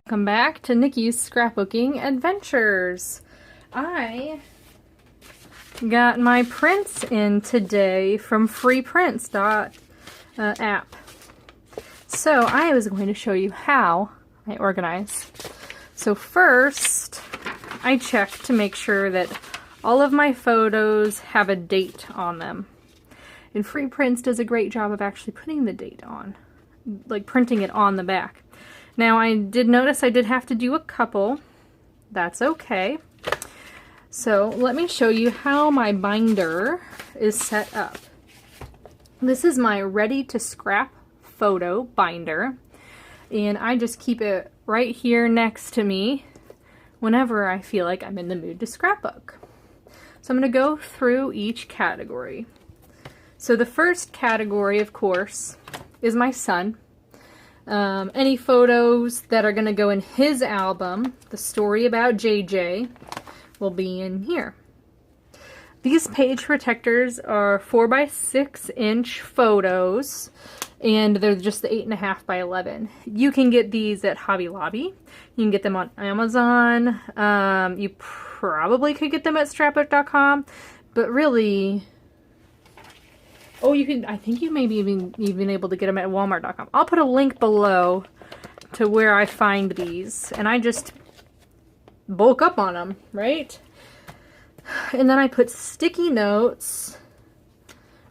Welcome back to Nikki's Scrapbooking Adventures. I got my prints in today from FreePrints app. So I was going to show you how I organize. So first, I check to make sure that all of my photos have a date on them. And FreePrints does a great job of actually putting the date on, like printing it on the back. Now I did notice I did have to do a couple. That's okay. So let me show you how my binder is set up. This is my ready to scrap photo binder, and I just keep it right here next to me whenever I feel like I'm in the mood to scrapbook. So I'm going to go through each category. So the first category, of course, is my son. Any photos that are going to go in his album, the story about JJ, will be in here. These page protectors are 4x6-inch photos, and they're just the 8.5 by 11. You can get these at Hobby Lobby. You can get them on Amazon. You probably could get them at scrapbook.com, but really... Oh, you can, I think you may be even able to get them at walmart.com. I'll put a link below to where I find these, and I just bulk up on them, right? And then I put sticky notes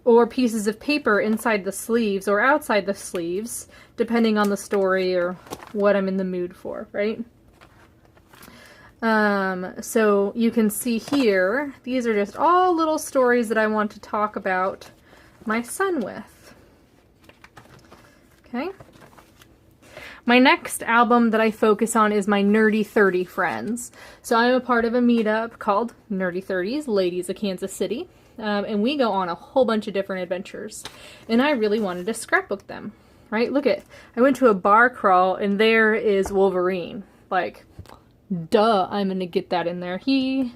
or pieces of paper inside the sleeves or outside the sleeves, depending on the story or what I'm in the mood for, right? So you can see here, these are just all little stories that I want to talk about my son with. Okay. My next album that I focus on is my Nerdy 30 friends. So I'm a part of a meetup called Nerdy 30s, Ladies of Kansas City. And we go on a whole bunch of different adventures. And I really wanted to scrapbook them, right? Look at, I went to a bar crawl and there is Wolverine. Like, duh, I'm gonna get that in there. He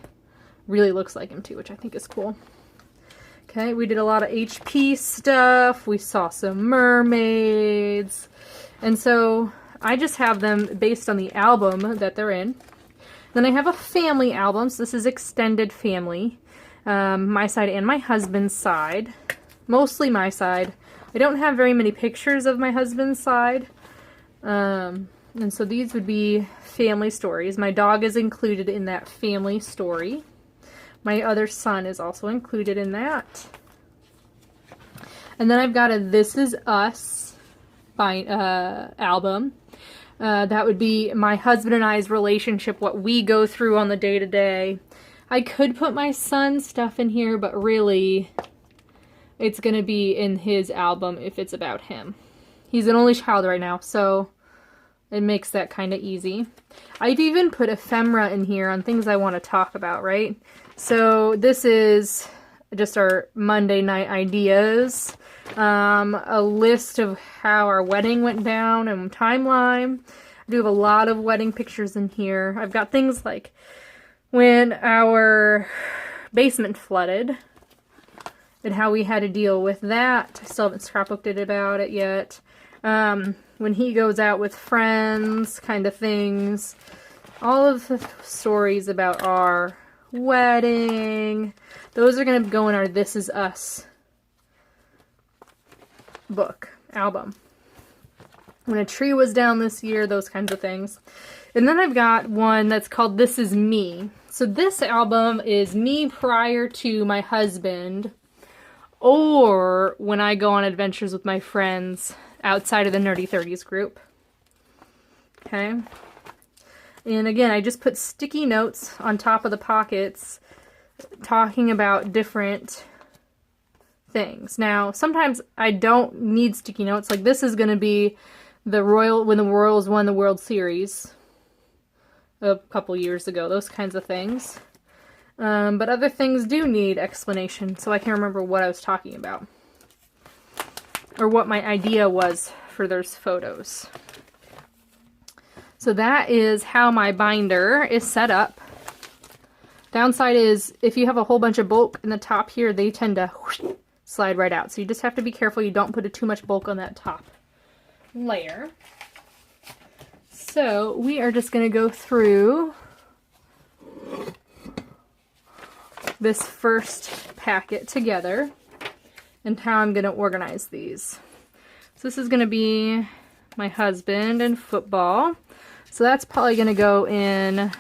really looks like him too, which I think is cool. Okay, we did a lot of HP stuff. We saw some mermaids. And so I just have them based on the album that they're in. Then I have a family album. So this is extended family. My side and my husband's side. Mostly my side. I don't have very many pictures of my husband's side. And so these would be family stories. My dog is included in that family story. My other son is also included in that. And then I've got a This Is Us album. That would be my husband and I's relationship, what we go through on the day-to-day. I could put my son's stuff in here, but really it's going to be in his album if it's about him. He's an only child right now, so it makes that kind of easy. I've even put ephemera in here on things I want to talk about, right? So this is just our Monday night ideas, a list of how our wedding went down and timeline. I do have a lot of wedding pictures in here. I've got things like when our basement flooded and how we had to deal with that. I still haven't scrapbooked it about it yet. When he goes out with friends, kind of things. All of the stories about our wedding. Those are going to go in our This Is Us album. When a tree was down this year, those kinds of things. And then I've got one that's called This Is Me. So this album is me prior to my husband, or when I go on adventures with my friends outside of the Nerdy 30s group. Okay. And again, I just put sticky notes on top of the pockets talking about different things. Now, sometimes I don't need sticky notes. Like this is going to be when the Royals won the World Series a couple years ago. Those kinds of things. But other things do need explanation, so I can remember what I was talking about. Or what my idea was for those photos. So that is how my binder is set up. Downside is, if you have a whole bunch of bulk in the top here, they tend to slide right out. So you just have to be careful you don't put too much bulk on that top layer. So we are just going to go through this first packet together and how I'm going to organize these. So this is going to be my husband and football. So that's probably going to go in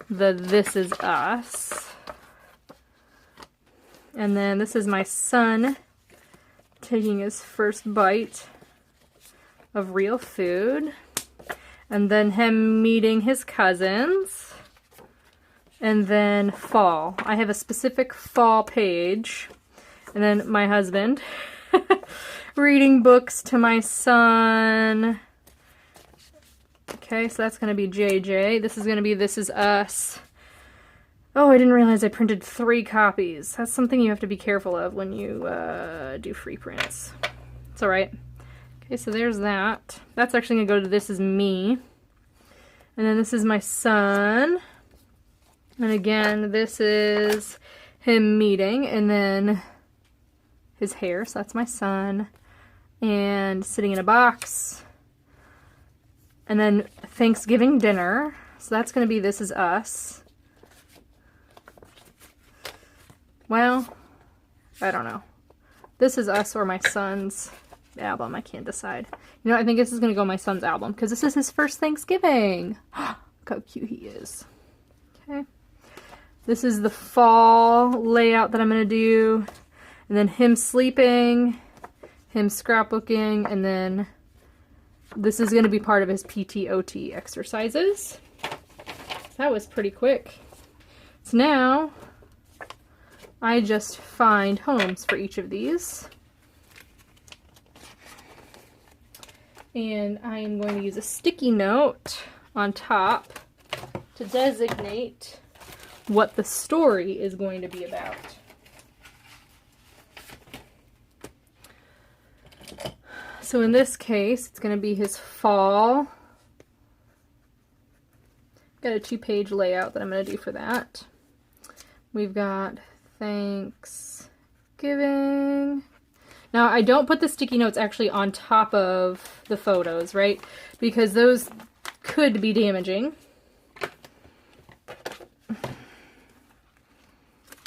the This Is Us. And then this is my son taking his first bite of real food. And then him meeting his cousins. And then fall. I have a specific fall page. And then my husband reading books to my son. Okay, so that's going to be JJ. This is going to be This Is Us. Oh, I didn't realize I printed 3 copies. That's something you have to be careful of when you do free prints. It's alright. Okay, so there's that. That's actually going to go to This Is Me. And then this is my son. And again, this is him meeting. And then his hair, so that's my son. And sitting in a box. And then Thanksgiving dinner. So that's going to be This Is Us. Well, I don't know. This Is Us or my son's album. I can't decide. You know, I think this is going to go on my son's album because this is his first Thanksgiving. Look how cute he is. Okay. This is the fall layout that I'm going to do. And then him sleeping, him scrapbooking, and then this is going to be part of his PTOT exercises. That was pretty quick. So now I just find homes for each of these. And I am going to use a sticky note on top to designate what the story is going to be about. So in this case, it's going to be his fall. Got a 2-page layout that I'm going to do for that. We've got Thanksgiving. Now, I don't put the sticky notes actually on top of the photos, right? Because those could be damaging.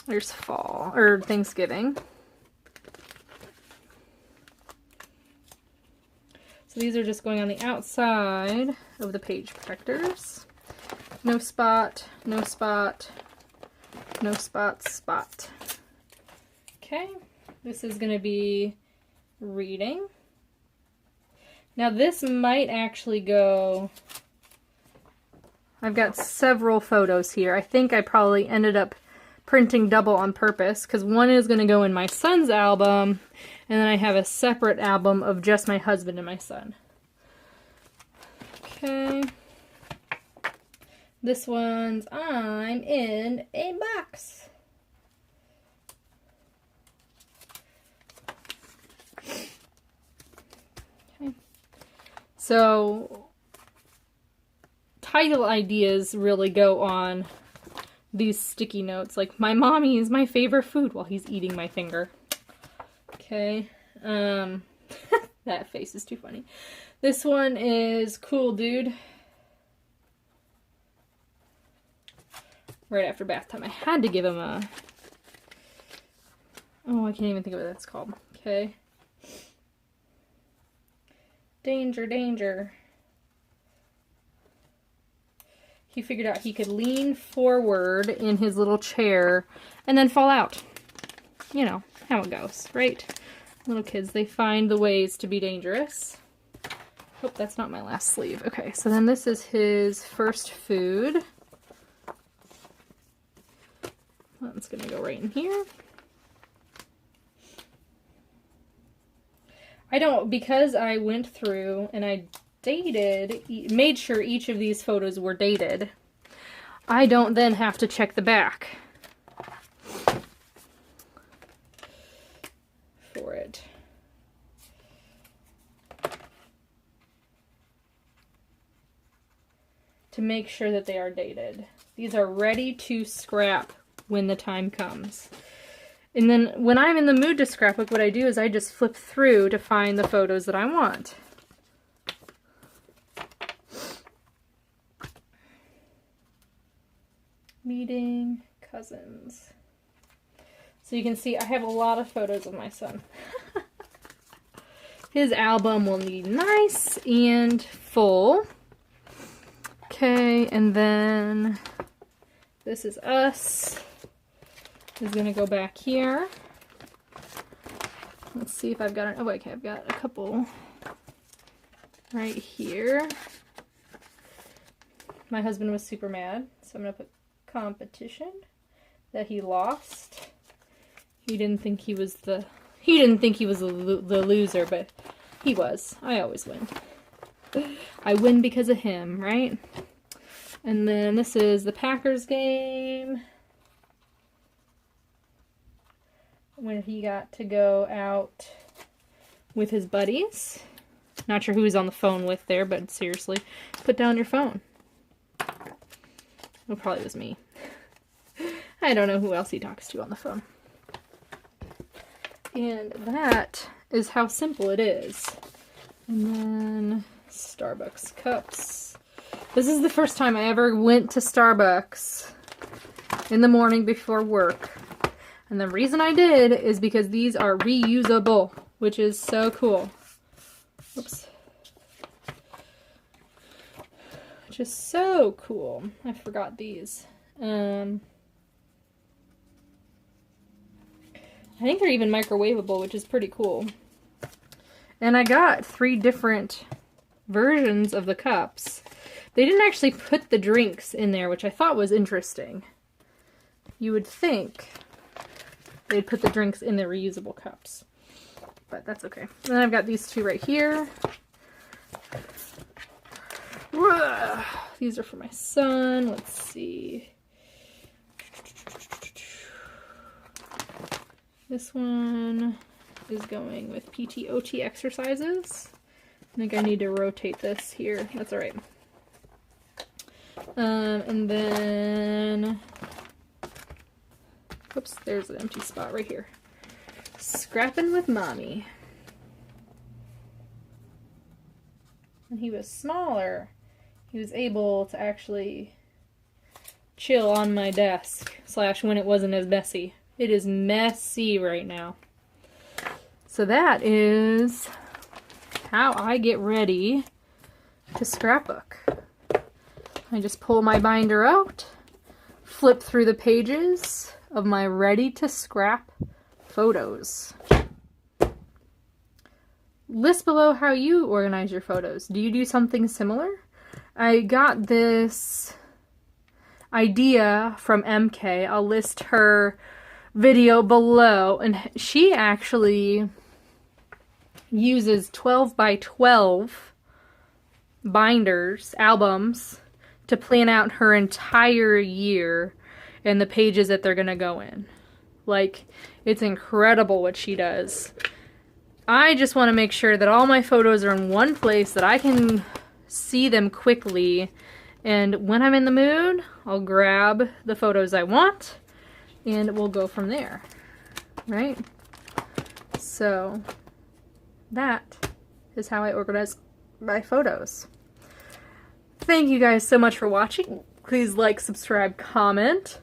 There's fall, or Thanksgiving. So these are just going on the outside of the page protectors. No spot, no spot, no spot, spot. Okay, this is going to be reading. Now this might actually go... I've got several photos here. I think I probably ended up printing double on purpose because one is going to go in my son's album and then I have a separate album of just my husband and my son. Okay. This one's I'm in a box. Okay. So title ideas really go on these sticky notes, like my mommy is my favorite food while he's eating my finger. Okay, that face is too funny. This one is cool, dude. Right after bath time, I had to give him a... Oh, I can't even think of what that's called. Okay. Danger, danger. He figured out he could lean forward in his little chair and then fall out. You know how it goes, right? Little kids, they find the ways to be dangerous. Hope that's not my last sleeve. Okay, so then this is his first food. That's gonna go right in here. Because I went through and I made sure each of these photos were dated, I don't then have to check the back for it. To make sure that they are dated. These are ready to scrap when the time comes. And then when I'm in the mood to scrapbook, what I do is I just flip through to find the photos that I want. Meeting cousins. So you can see I have a lot of photos of my son. His album will be nice and full. Okay, and then this is us. Is gonna go back here. Let's see if I've got oh, okay, I've got a couple right here. My husband was super mad, so I'm gonna put competition that he lost. He didn't think he was the loser, but he was. I always win. I win because of him, right? And then this is the Packers game when he got to go out with his buddies. Not sure who he's on the phone with there, but seriously, put down your phone. It probably was me. I don't know who else he talks to on the phone. And that is how simple it is. And then Starbucks cups. This is the first time I ever went to Starbucks in the morning before work. And the reason I did is because these are reusable, which is so cool. Oops. Which is so cool. I forgot these. I think they're even microwavable, which is pretty cool. And I got 3 different versions of the cups. They didn't actually put the drinks in there, which I thought was interesting. You would think they'd put the drinks in the reusable cups. But that's okay. And then I've got these 2 right here. These are for my son. Let's see. This one is going with PT-OT exercises. I think I need to rotate this here. That's alright. And then, oops, there's an empty spot right here. Scrapping with Mommy. When he was smaller, he was able to actually chill on my desk, / when it wasn't as messy. It is messy right now. So that is how I get ready to scrapbook. I just pull my binder out, flip through the pages of my ready to scrap photos. List below how you organize your photos. Do you do something similar? I got this idea from MK. I'll list her video below, and she actually uses 12 by 12 binders, albums, to plan out her entire year and the pages that they're gonna go in. Like, it's incredible what she does. I just want to make sure that all my photos are in one place that I can see them quickly, and when I'm in the mood, I'll grab the photos I want and we'll go from there, right? So that is how I organize my photos. Thank you guys so much for watching. Please like, subscribe, comment,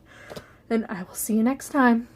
and I will see you next time.